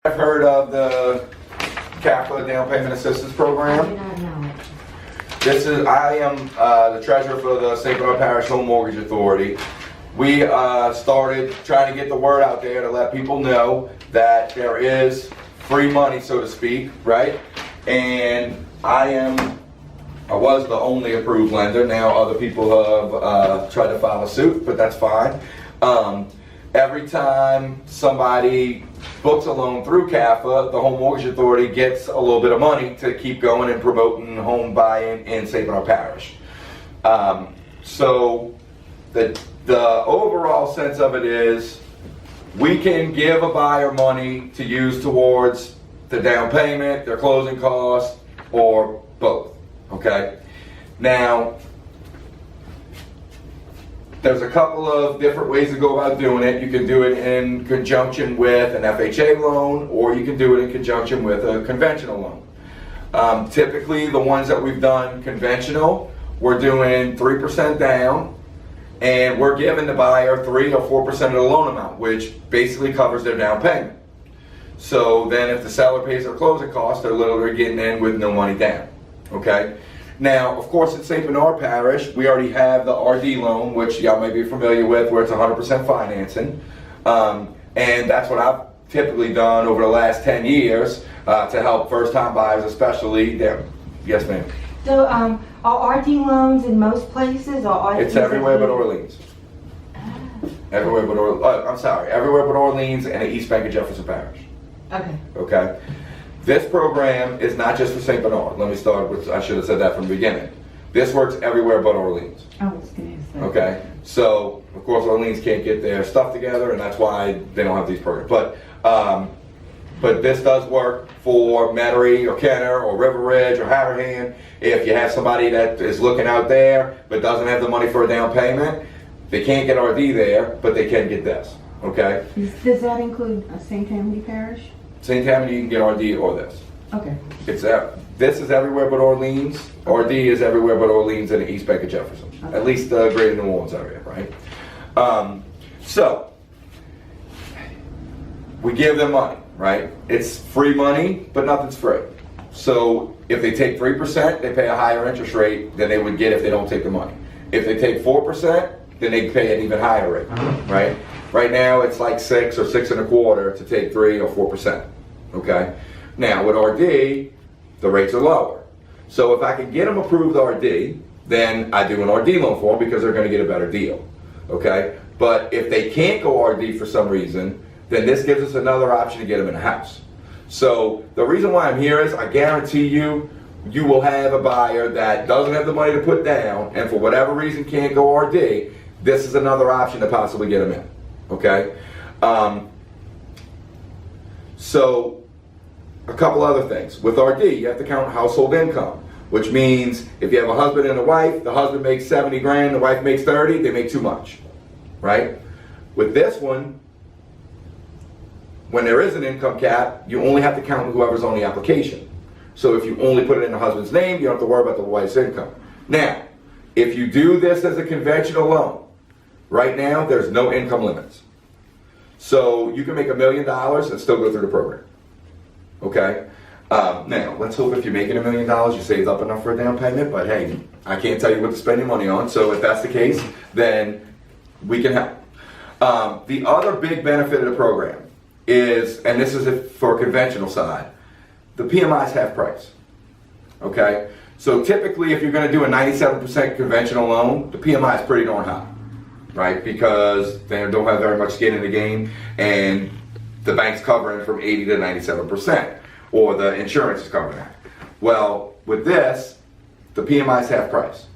I've heard of the CAFA Down Payment Assistance I Program. do not know it. I am the treasurer for the St. Bernard Parish Home Mortgage Authority. We started trying to get the word out there to let people know that there is free money, so to speak, right? And I was the only approved lender. Now other people have tried to file a suit, but that's fine. Every time somebody books a loan through CAFA, the Home Mortgage Authority gets a little bit of money to keep going and promoting home buying in St. Bernard Parish. So the overall sense of it is we can give a buyer money to use towards the down payment, their closing costs, or both, okay? Now, there's a couple of different ways to go about doing it. You can do it in conjunction with an FHA loan, or you can do it in conjunction with a conventional loan. Typically, the ones that we've done conventional, we're doing 3% down, and we're giving the buyer 3 or 4% of the loan amount, which basically covers their down payment. So then if the seller pays their closing costs, they're literally getting in with no money down, okay? Now, of course, at St. Bernard Parish, we already have the RD loan, which y'all may be familiar with, where it's 100% financing. And that's what I've typically done over the last 10 years to help first-time buyers, especially there. Yes, ma'am. So, are RD loans in most places, or are It's everywhere but Orleans. Everywhere but Orleans. I'm sorry, everywhere but Orleans and the East Bank of Jefferson Parish. Okay. Okay. This program is not just for St. Bernard. Let me start with, I should have said that from the beginning. This works everywhere but Orleans. I was going to say. Okay. So, of course, Orleans can't get their stuff together, and that's why they don't have these programs. But this does work for Metairie or Kenner or River Ridge or Harahan. If you have somebody that is looking out there but doesn't have the money for a down payment, they can't get RD there, but they can get this. Okay. Does that include St. Tammany Parish? St. Tammany, you can get RD or this. Okay. This is everywhere but Orleans. RD is everywhere but Orleans and the East Bank of Jefferson. Okay. At least the greater New Orleans area, right? So, we give them money, right? It's free money, but nothing's free. So, if they take 3%, they pay a higher interest rate than they would get if they don't take the money. If they take 4%, then they pay an even higher rate, right? Right now, it's like 6 or 6 1/4 to take 3 or 4%, okay? Now, with RD, the rates are lower. So if I can get them approved RD, then I do an RD loan for them because they're going to get a better deal, okay? But if they can't go RD for some reason, then this gives us another option to get them in a house. So the reason why I'm here is I guarantee you, you will have a buyer that doesn't have the money to put down and for whatever reason can't go RD. This is another option to possibly get them in, okay? So a couple other things. With RD, you have to count household income, which means if you have a husband and a wife, the husband makes 70 grand, the wife makes 30, they make too much, right? With this one, when there is an income cap, you only have to count whoever's on the application. So if you only put it in the husband's name, you don't have to worry about the wife's income. Now, if you do this as a conventional loan, right now there's no income limits. So you can make $1 million and still go through the program. Okay? Now, let's hope if you're making $1 million, you saved up enough for a down payment, but hey, I can't tell you what to spend your money on, so if that's the case, then we can help. The other big benefit of the program is, and this is it for a conventional side, the PMI is half price. Okay? So typically, if you're going to do a 97% conventional loan, the PMI is pretty darn high, right? Because they don't have very much skin in the game, and the bank's covering from 80 to 97%, or the insurance is covering that. Well, with this, the PMI is half price,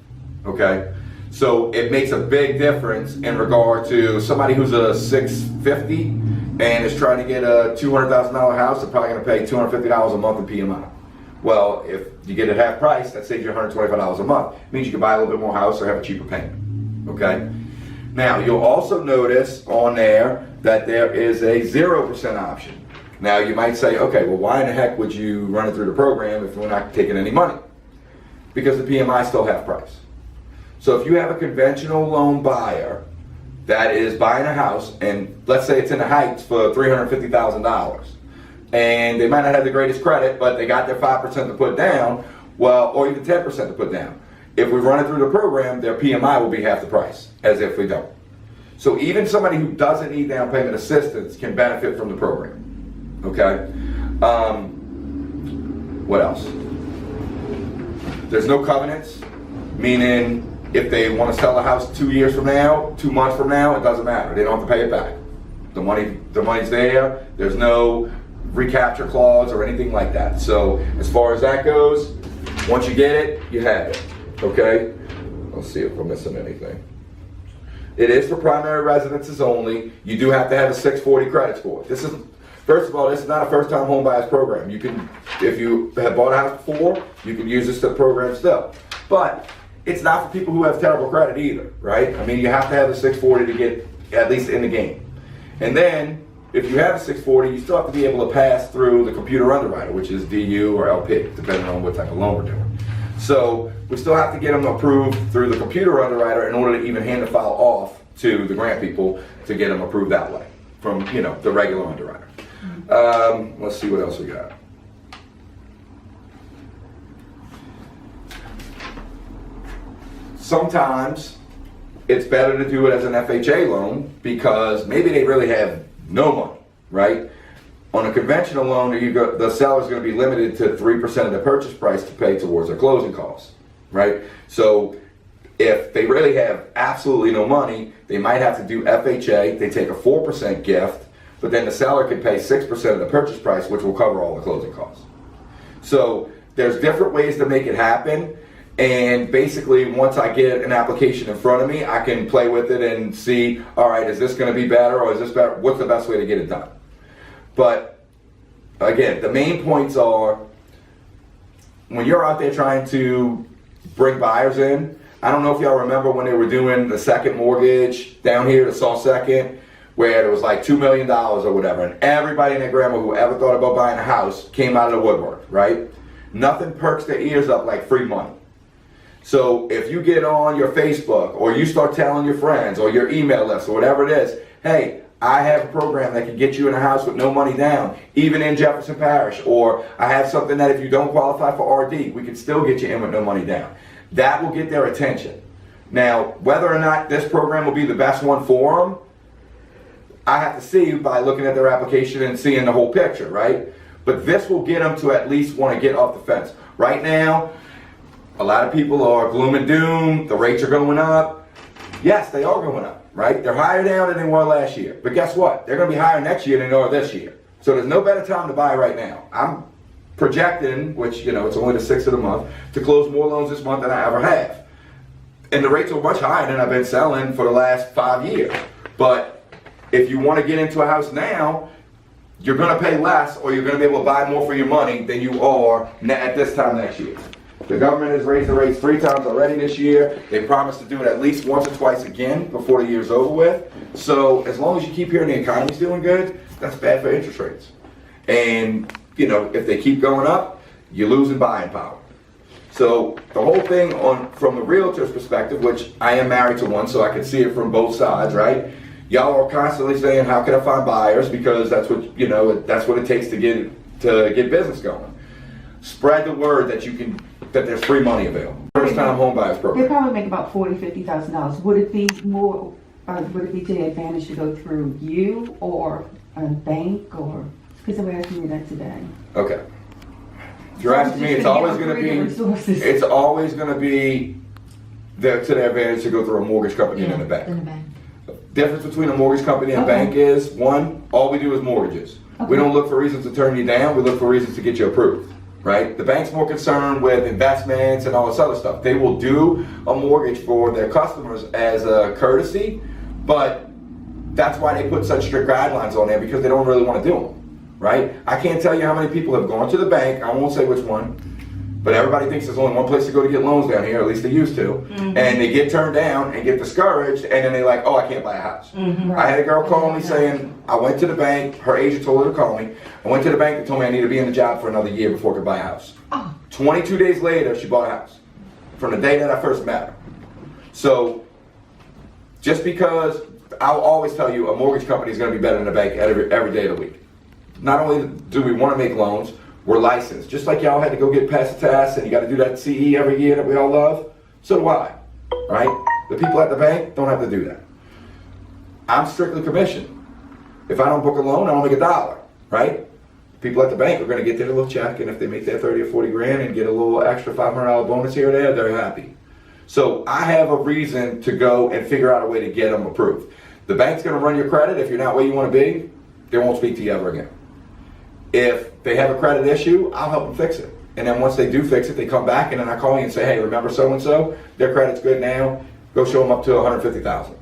okay? So it makes a big difference in regard to somebody who's a 650 and is trying to get a $200,000 house. They're probably going to pay $250 a month in PMI. Well, if you get it half price, that saves you $125 a month. It means you can buy a little bit more house or have a cheaper payment, okay? Now, you'll also notice on there that there is a 0% option. Now, you might say, okay, well, why in the heck would you run it through the program if we're not taking any money? Because the PMI is still half price. So if you have a conventional loan buyer that is buying a house, and let's say it's in the Heights for $350,000, and they might not have the greatest credit, but they got their 5% to put down, well, or even 10% to put down. If we run it through the program, their PMI will be half the price, as if we don't. So even somebody who doesn't need down payment assistance can benefit from the program, okay? What else? There's no covenants, meaning if they want to sell a house 2 years from now, 2 months from now, it doesn't matter. They don't have to pay it back. The money's there. There's no recapture clause or anything like that. So as far as that goes, once you get it, you have it. Okay? Let's see if we're missing anything. It is for primary residences only. You do have to have a 640 credit score. This is, first of all, this is not a first-time home buyers program. You can, if you have bought a house before, you can use this program still. But it's not for people who have terrible credit either, right? I mean, you have to have a 640 to get at least in the game. And then, if you have a 640, you still have to be able to pass through the computer underwriter, which is DU or LP, depending on what type of loan we're doing. So we still have to get them approved through the computer underwriter in order to even hand the file off to the grant people to get them approved that way from, you know, the regular underwriter. Let's see what else we got. Sometimes it's better to do it as an FHA loan because maybe they really have no money, right? On a conventional loan, the seller's going to be limited to 3% of the purchase price to pay towards their closing costs, right? So if they really have absolutely no money, they might have to do FHA. They take a 4% gift, but then the seller can pay 6% of the purchase price, which will cover all the closing costs. So there's different ways to make it happen. And basically, once I get an application in front of me, I can play with it and see, all right, is this going to be better or is this better? What's the best way to get it done? But again, the main points are when you're out there trying to bring buyers in, I don't know if y'all remember when they were doing the second mortgage down here, the Saw Second, where it was like $2 million or whatever, and everybody and their grandma who ever thought about buying a house came out of the woodwork, right? Nothing perks their ears up like free money. So if you get on your Facebook or you start telling your friends or your email list or whatever it is, hey, I have a program that can get you in a house with no money down, even in Jefferson Parish, or I have something that if you don't qualify for RD, we can still get you in with no money down. That will get their attention. Now, whether or not this program will be the best one for them, I have to see by looking at their application and seeing the whole picture, right? But this will get them to at least want to get off the fence. Right now, a lot of people are gloom and doom, the rates are going up. Yes, they are going up, right? They're higher now than they were last year. But guess what? They're going to be higher next year than they are this year. So there's no better time to buy right now. I'm projecting, which, you know, it's only the 6th of the month, to close more loans this month than I ever have. And the rates are much higher than I've been selling for the last 5 years. But if you want to get into a house now, you're going to pay less or you're going to be able to buy more for your money than you are at this time next year. The government has raised the rates 3 times already this year. They promised to do it at least once or twice again before the year's over with. So as long as you keep hearing the economy's doing good, that's bad for interest rates. And, you know, if they keep going up, you're losing buying power. So the whole thing from the realtor's perspective, which I am married to one, so I can see it from both sides, right? Y'all are constantly saying, how can I find buyers? Because that's what, you know, that's what it takes to get business going. Spread the word that there's free money available. First time home buyers program. They probably make about $40,000-$50,000. Would it be more? Would it be to their advantage to go through you or a bank or? Because they were asking me that today. Okay. If you're asking me, it's always going to be. It's always going to be to their advantage to go through a mortgage company and a bank. The difference between a mortgage company and a bank is one. All we do is mortgages. We don't look for reasons to turn you down. We look for reasons to get you approved. Right? The bank's more concerned with investments and all this other stuff. They will do a mortgage for their customers as a courtesy, but that's why they put such strict guidelines on there because they don't really want to do them. Right? I can't tell you how many people have gone to the bank, I won't say which one, but everybody thinks there's only one place to go to get loans down here, at least they used to, and they get turned down and get discouraged, and then they're like, oh, I can't buy a house. I had a girl call me saying, I went to the bank, her agent told her to call me, I went to the bank and told me I need to be in the job for another year before I could buy a house. 22 days later, she bought a house from the day that I first met her. So just because, I'll always tell you a mortgage company is going to be better than a bank every day of the week. not only do we want to make loans, we're licensed. Just like y'all had to go get past the test and you got to do that CE every year that we all love, so do I, right? The people at the bank don't have to do that. I'm strictly commission. If I don't book a loan, I don't make $1, right? People at the bank are going to get their little check, and if they make their 30 or 40 grand and get a little extra $500 bonus here or there, they're happy. So I have a reason to go and figure out a way to get them approved. The bank's going to run your credit. If you're not where you want to be, they won't speak to you ever again. If they have a credit issue, I'll help them fix it. And then once they do fix it, they come back and then I call you and say, hey, remember so-and-so? Their credit's good now. Go show them up to $150,000.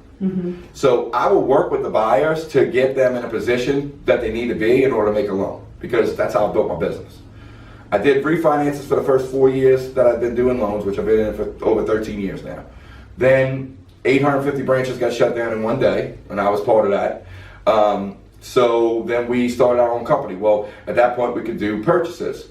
So I will work with the buyers to get them in a position that they need to be in order to make a loan, because that's how I built my business. I did refinances for the first 4 years that I've been doing loans, which I've been in for over 13 years now. Then 850 branches got shut down in one day, and I was part of that. So then we started our own company. Well, at that point we could do purchases.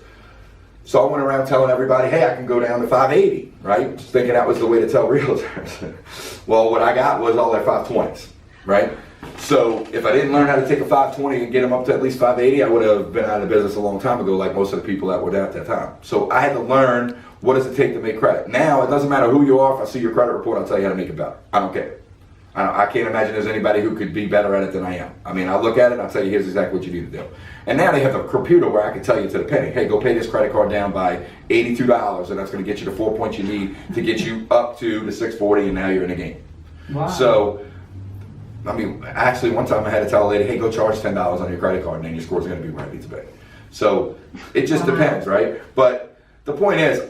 So I went around telling everybody, hey, I can go down to 580, right? Just thinking that was the way to tell realtors. Well, what I got was all their 520s, right? So if I didn't learn how to take a 520 and get them up to at least 580, I would have been out of business a long time ago, like most of the people that were there at that time. So I had to learn, what does it take to make credit? Now, it doesn't matter who you are. If I see your credit report, I'll tell you how to make it better. I don't care. I can't imagine there's anybody who could be better at it than I am. I mean, I look at it and I'll tell you, here's exactly what you need to do. And now they have a computer where I can tell you to the penny, hey, go pay this credit card down by $82, and that's going to get you the 4 points you need to get you up to the 640, and now you're in the game. Wow. So, I mean, actually, one time I had to tell a lady, hey, go charge $10 on your credit card, and then your score's going to be where it needs to be. So, it just depends, right? But the point is,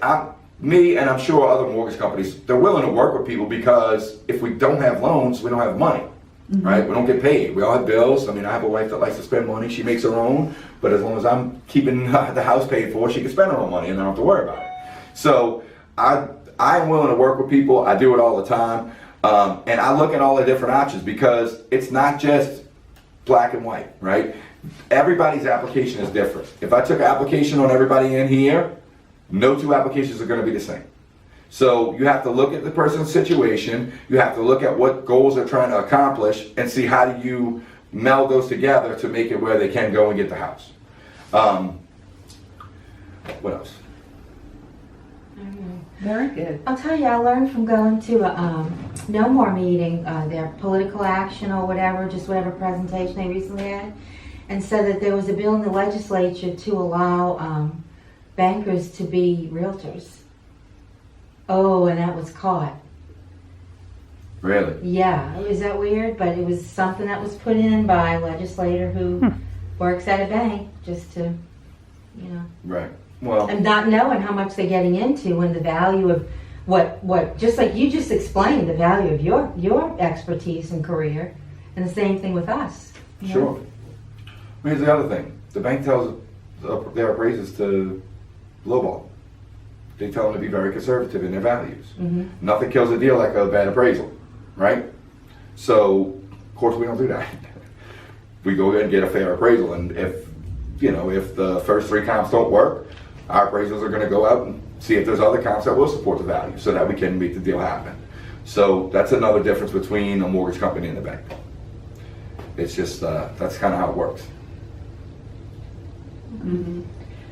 me and I'm sure other mortgage companies, they're willing to work with people, because if we don't have loans, we don't have money, right? We don't get paid. We all have bills. I mean, I have a wife that likes to spend money. She makes her own, but as long as I'm keeping the house paid for, she can spend her own money and I don't have to worry about it. So I'm willing to work with people. I do it all the time. And I look at all the different options, because it's not just black and white, right? Everybody's application is different. If I took an application on everybody in here, no two applications are going to be the same. So you have to look at the person's situation, you have to look at what goals they're trying to accomplish, and see how do you meld those together to make it where they can go and get the house. What else? Very good. I'll tell you, I learned from going to a No More meeting, their political action or whatever, just whatever presentation they recently had, and said that there was a bill in the legislature to allow bankers to be realtors. Oh, and that was caught. Really? Yeah, is that weird? But it was something that was put in by a legislator who works at a bank, just to, you know. Right. Well, And not knowing how much they're getting into, and the value of what just like you just explained, the value of your expertise and career, and the same thing with us. You know? sure. Here's the other thing. The bank tells their appraisers to lowball. They tell them to be very conservative in their values. Nothing kills a deal like a bad appraisal, right? So, of course, we don't do that. We go and get a fair appraisal, and if the first 3 comps don't work, our appraisals are going to go out and see if there's other comps that will support the value, so that we can make the deal happen. So that's another difference between a mortgage company and a bank. It's just that's kind of how it works.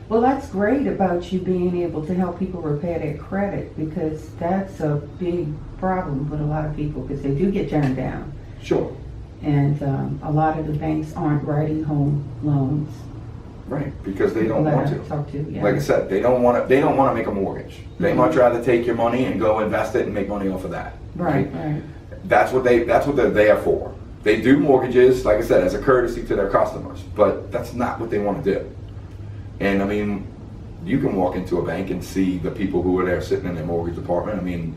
Well, that's great about you being able to help people repair their credit, because that's a big problem with a lot of people, because they do get turned down. Sure. And a lot of the banks aren't writing home loans. Right, because they don't want to. Talk to, yeah. Like I said, they don't want to make a mortgage. They much rather take your money and go invest it and make money off of that. Right. That's what they're there for. They do mortgages, like I said, as a courtesy to their customers, but that's not what they want to do. And I mean, you can walk into a bank and see the people who are there sitting in their mortgage department. I mean,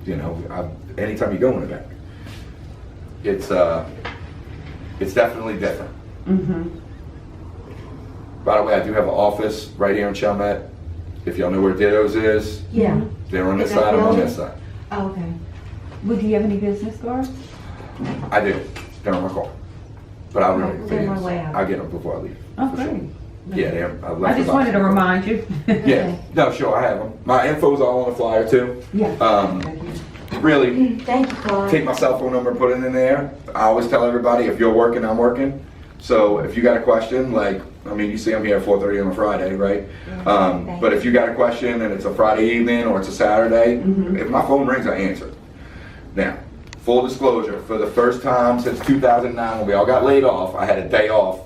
anytime you go in a bank, it's definitely different. By the way, I do have an office right here in Chalmette. If y'all know where Ditto's is, Yeah. they're on this Is that side, I'm on building? this side. Oh, okay. Would you have any business cards? I do. They're on my car. But I'll Okay, remember they're on my way out. I'll get them before I leave. Oh, for sure. great. Yeah, I just wanted to remind you. Yeah, no, sure, I have them. My info's all on the flyer too. Yeah. Thank you. Really, Thank you, Claude. take my cell phone number and put it in there. I always tell everybody, if you're working, I'm working. So if you got a question, like, I mean, you see I'm here at 4:30 on a Friday, right? But if you got a question and it's a Friday evening or it's a Saturday, if my phone rings, I answer. Now, full disclosure, for the first time since 2009 when we all got laid off, I had a day off.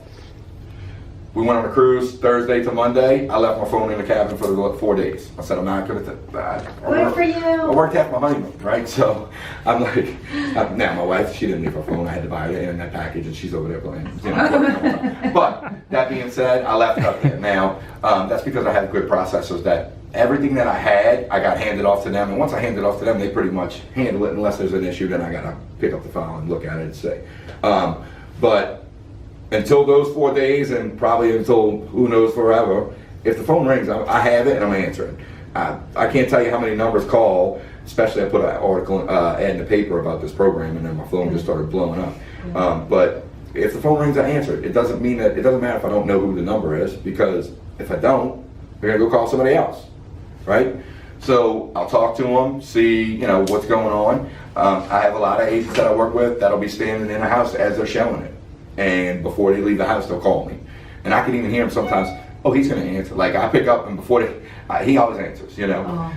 We went on a cruise Thursday to Monday. I left my phone in the cabin for the 4 days. I said, I'm not going to. Good for you. I worked half my honeymoon, right? So I'm like, now my wife, she didn't leave her phone. I had to buy her the internet package, and she's over there playing. You know, but that being said, I left it up there. Now, that's because I had good processors that everything that I had, I got handed off to them. And once I hand it off to them, they pretty much handle it. Unless there's an issue, then I got to pick up the file and look at it and say. But until those 4 days, and probably until who knows forever, if the phone rings, I have it and I'm answering. I can't tell you how many numbers call, especially I put an article ad in the paper about this program and then my phone just started blowing up. But if the phone rings, I answer it. It doesn't mean that, it doesn't matter if I don't know who the number is, because if I don't, they're gonna go call somebody else, right? So I'll talk to them, see, you know, what's going on. I have a lot of agents that I work with that'll be standing in the house as they're showing it. And before they leave the house, they'll call me. And I can even hear him sometimes, oh, he's going to answer. Like, I pick up, and before he always answers, you know.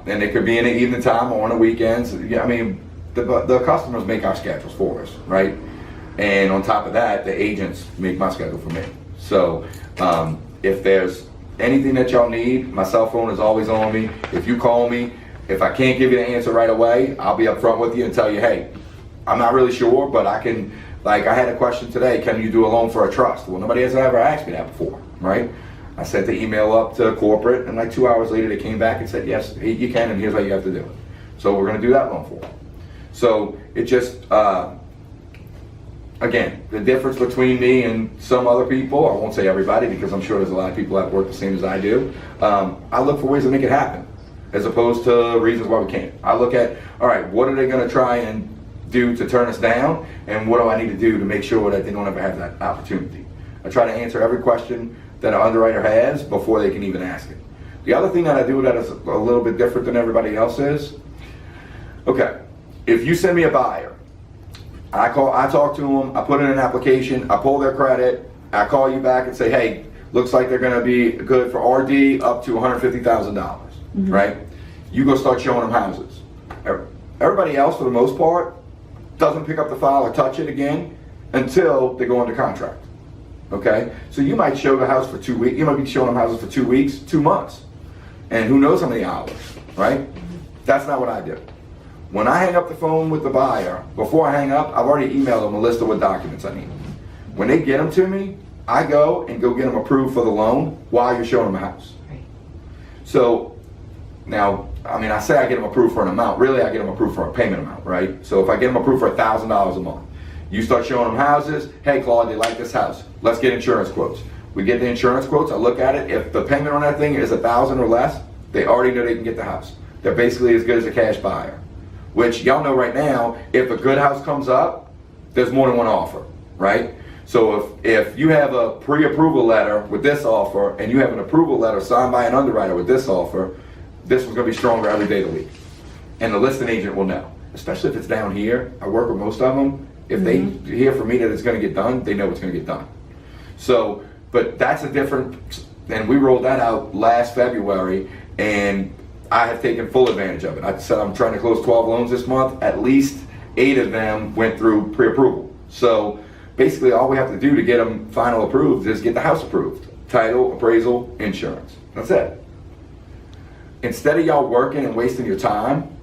And it could be in the evening time or on the weekends. Yeah, I mean, the customers make our schedules for us, right? And on top of that, the agents make my schedule for me. So if there's anything that y'all need, my cell phone is always on me. If you call me, if I can't give you the answer right away, I'll be upfront with you and tell you, hey, I'm not really sure, but I can. Like, I had a question today, can you do a loan for a trust? Well, nobody has ever asked me that before, right? I sent the email up to corporate, and like 2 hours later, they came back and said, yes, you can, and here's how you have to do it. So we're going to do that loan for them. So it just, again, the difference between me and some other people, I won't say everybody, because I'm sure there's a lot of people that work the same as I do. I look for ways to make it happen, as opposed to reasons why we can't. I look at, all right, what are they going to try and do to turn us down, and what do I need to do to make sure that they don't ever have that opportunity? I try to answer every question that an underwriter has before they can even ask it. The other thing that I do that is a little bit different than everybody else is, okay, if you send me a buyer, I talk to them, I put in an application, I pull their credit, I call you back and say, hey, looks like they're going to be good for RD up to $150,000, right? You go start showing them houses. Everybody else, for the most part, doesn't pick up the file or touch it again until they go under contract. Okay? So you might show the house for 2 weeks, you might be showing them houses for 2 weeks, 2 months. And who knows how many hours, right? That's not what I do. When I hang up the phone with the buyer, before I hang up, I've already emailed them a list of what documents I need. When they get them to me, I go get them approved for the loan while you're showing them a house. Right. So now, I mean, I say I get them approved for an amount. Really, I get them approved for a payment amount, right? So if I get them approved for $1,000 a month, you start showing them houses. Hey, Claude, they like this house. Let's get insurance quotes. We get the insurance quotes. I look at it. If the payment on that thing is $1,000 or less, they already know they can get the house. They're basically as good as a cash buyer. Which y'all know right now, if a good house comes up, there's more than one offer, right? So if you have a pre-approval letter with this offer and you have an approval letter signed by an underwriter with this offer, this one's going to be stronger every day of the week. And the listing agent will know, especially if it's down here. I work with most of them. If they hear from me that it's going to get done, they know it's going to get done. So, but that's a different, and we rolled that out last February, and I have taken full advantage of it. I said I'm trying to close 12 loans this month. At least 8 of them went through pre-approval. So basically all we have to do to get them final approved is get the house approved. Title, appraisal, insurance. That's it. Instead of y'all working and wasting your time,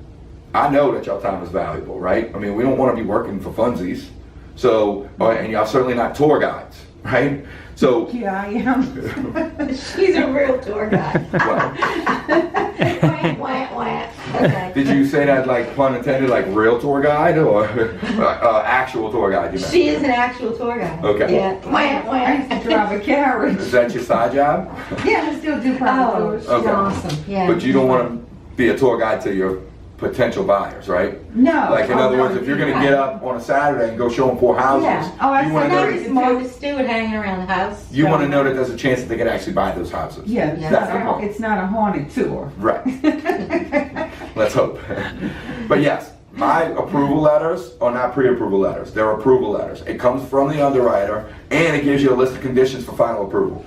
I know that y'all time is valuable, right? I mean, we don't want to be working for funsies. So, and y'all certainly not tour guides, right? So Yeah, I am. She's a real tour guide. well, Wah, wah. Okay. did you say that like pun intended, like real tour guide or actual tour guide? You meant? She is an actual tour guide. Okay. Yeah. Wah, I used wah. to drive a carriage. Is that your side job? Yeah, I still do private Oh, tours. she's Okay. awesome. Yeah. But you don't want to be a tour guide to your potential buyers, right? No. Like in oh, other no, words, if you're going to get up on a Saturday and go show them 4 houses, Yeah. Oh, I you want said to that know is There's more- Martha Stewart hanging around the house. you want to know that there's a chance that they could actually buy those houses. Yeah, it's, Yeah. That's the not point. it's not a haunted tour. Right. Let's hope. But yes, My approval letters are not pre-approval letters. They're approval letters. It comes from the underwriter, and it gives you a list of conditions for final approval.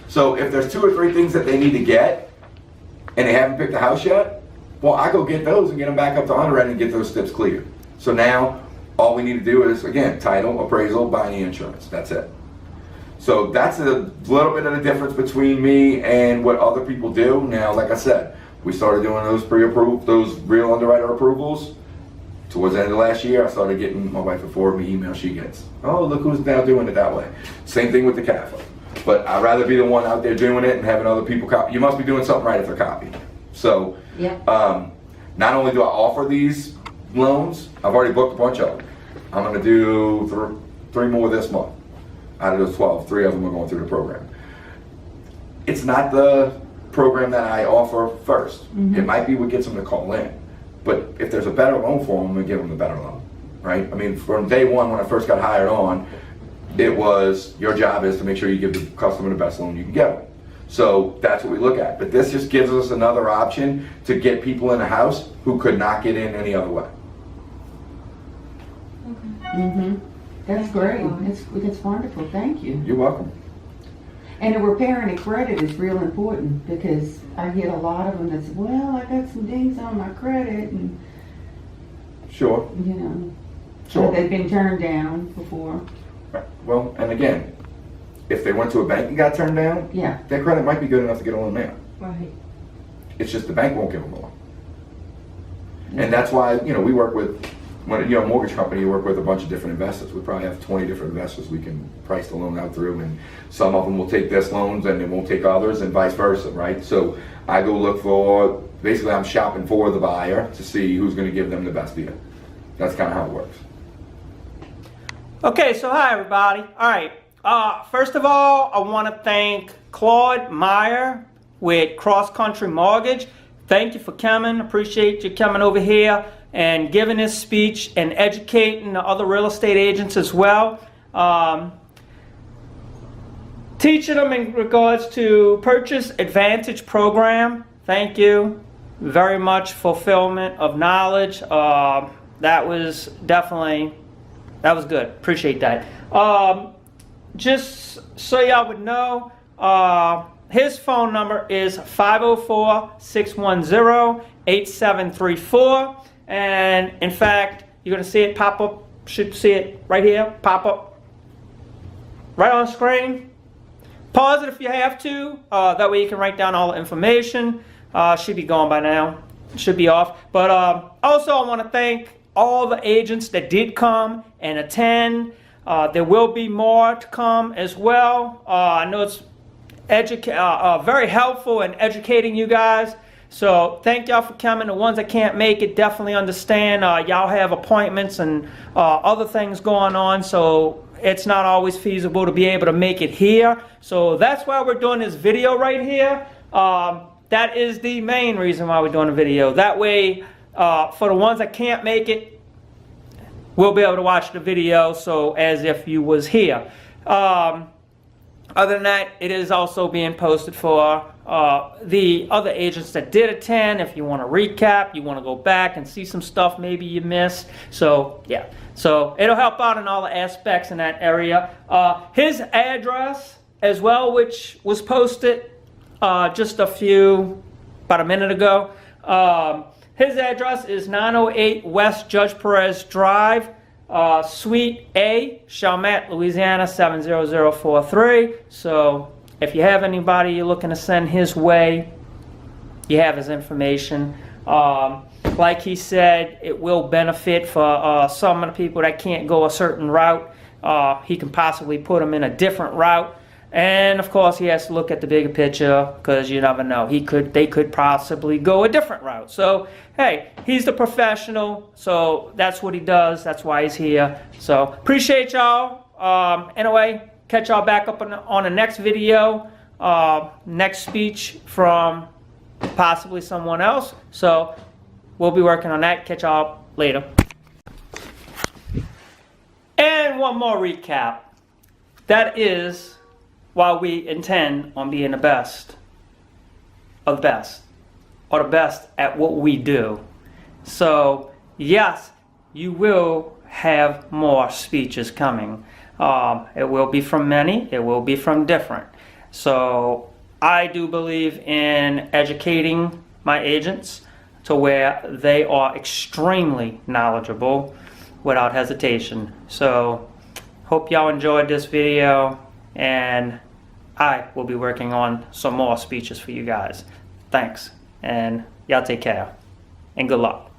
So if there's 2 or 3 things that they need to get, and they haven't picked a house yet, well, I go get those and get them back up to underwriting and get those steps cleared. So now, all we need to do is, again, title, appraisal, buying the insurance. That's it. So that's a little bit of the difference between me and what other people do. Now, like I said, we started doing those pre-approved, those real underwriter approvals. Towards the end of last year, I started getting, my wife will forward me emails she gets. Oh, look who's now doing it that way. Same thing with the Catholic. But I'd rather be the one out there doing it and having other people copy. You must be doing something right if they're copying. So, Yeah. not only do I offer these loans, I've already booked a bunch of them. I'm going to do 3 more this month. Out of those 12, 3 of them are going through the program. It's not the program that I offer first. It might be what gets them to call in. But if there's a better loan for them, I'm going to give them the better loan, right? I mean, from day one when I first got hired on, it was your job is to make sure you give the customer the best loan you can get them. So that's what we look at. But this just gives us another option to get people in the house who could not get in any other way. That's great. It's wonderful. Thank you. You're welcome. And the repairing the credit is real important because I get a lot of them that say, well, I got some dings on my credit and, Sure. you know, Sure. they've been turned down before. Right. Well, and again, if they went to a bank and got turned down, Yeah. their credit might be good enough to get a loan there. Right. It's just the bank won't give them a loan. And that's why, you know, we work with, when you're a mortgage company, you work with a bunch of different investors. We probably have 20 different investors we can price the loan out through, and some of them will take this loans and they won't take others, and vice versa, right? So I go look for, basically I'm shopping for the buyer to see who's going to give them the best deal. That's kind of how it works. Okay, so hi everybody. All right, first of all, I want to thank Claude Meyer with Crosscountry Mortgage. Thank you for coming. Appreciate you coming over here and giving this speech and educating the other real estate agents as well. Teaching them in regards to Purchase Advantage program. Thank you very much. Fulfillment of knowledge. That was definitely, that was good. Appreciate that. Just so y'all would know, his phone number is 504-610-8734. And in fact, you're going to see it pop up, should see it right here, pop up right on screen. Pause it if you have to. That way you can write down all the information. Should be gone by now. Should be off. But also I want to thank all the agents that did come and attend. There will be more to come as well. I know it's very helpful in educating you guys. So thank y'all for coming. The ones that can't make it, definitely understand. Y'all have appointments and other things going on, so it's not always feasible to be able to make it here. So that's why we're doing this video right here. That is the main reason why we're doing a video. That way, for the ones that can't make it, we'll be able to watch the video so as if you was here. Other than that, it is also being posted for the other agents that did attend. If you want to recap, you want to go back and see some stuff maybe you missed. So yeah, so it'll help out in all the aspects in that area. His address as well, which was posted just about a minute ago. His address is 908 West Judge Perez Drive, Suite A, Chalmette, Louisiana 70043. So if you have anybody you're looking to send his way, you have his information. Like he said, it will benefit for some of the people that can't go a certain route. He can possibly put them in a different route. And of course he has to look at the bigger picture, because you never know. They could possibly go a different route. So hey, he's the professional, so that's what he does. That's why he's here. So appreciate y'all. Anyway, catch y'all back up on the next video. Next speech from possibly someone else. So we'll be working on that. Catch y'all later. And one more recap. That is why we intend on being the best of the best, or the best at what we do. So yes, you will have more speeches coming. It will be from many, it will be from different. So I do believe in educating my agents to where they are extremely knowledgeable without hesitation. So hope y'all enjoyed this video, and I will be working on some more speeches for you guys. Thanks, and y'all take care, and good luck.